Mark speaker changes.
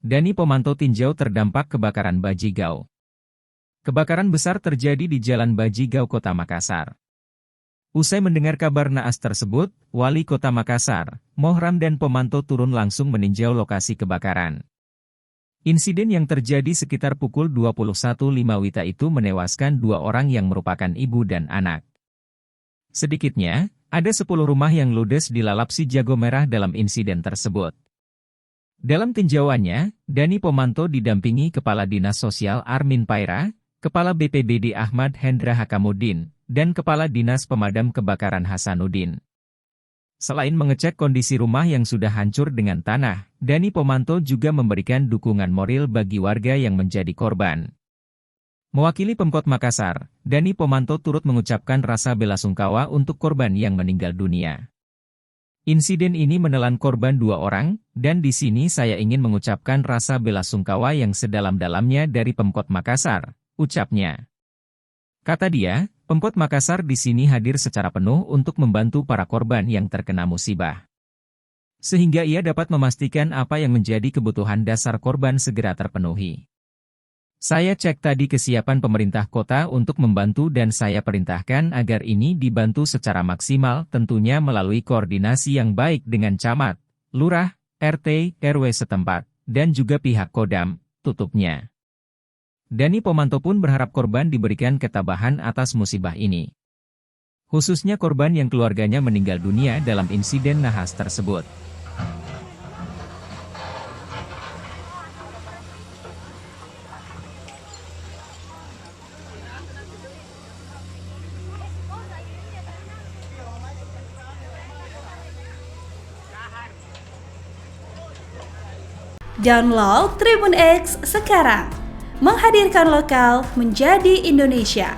Speaker 1: Dani pemantau tinjau terdampak kebakaran Bajigau. Kebakaran besar terjadi di Jalan Bajigau, Kota Makassar. Usai mendengar kabar naas tersebut, Wali Kota Makassar, Mohram dan pemantau turun langsung meninjau lokasi kebakaran. Insiden yang terjadi sekitar pukul 21.05 WITA itu menewaskan 2 orang yang merupakan ibu dan anak. Sedikitnya, ada 10 rumah yang ludes dilalap si jago merah dalam insiden tersebut. Dalam tinjauannya, Dani pemantau didampingi Kepala Dinas Sosial Armin Paira, Kepala BPBD Ahmad Hendra Hakamuddin, dan Kepala Dinas Pemadam Kebakaran Hasanuddin. Selain mengecek kondisi rumah yang sudah hancur dengan tanah, Dani pemantau juga memberikan dukungan moral bagi warga yang menjadi korban. Mewakili Pemkot Makassar, Dani pemantau turut mengucapkan rasa belasungkawa untuk korban yang meninggal dunia. Insiden ini menelan korban 2 orang, dan di sini saya ingin mengucapkan rasa belasungkawa yang sedalam-dalamnya dari Pemkot Makassar, ucapnya. Kata dia, Pemkot Makassar di sini hadir secara penuh untuk membantu para korban yang terkena musibah. Sehingga ia dapat memastikan apa yang menjadi kebutuhan dasar korban segera terpenuhi. Saya cek tadi kesiapan pemerintah kota untuk membantu dan saya perintahkan agar ini dibantu secara maksimal tentunya melalui koordinasi yang baik dengan camat, lurah, RT, RW setempat, dan juga pihak Kodam, tutupnya. Dani pemantau pun berharap korban diberikan ketabahan atas musibah ini. Khususnya korban yang keluarganya meninggal dunia dalam insiden nahas tersebut.
Speaker 2: Download Tribun X sekarang, menghadirkan lokal menjadi Indonesia.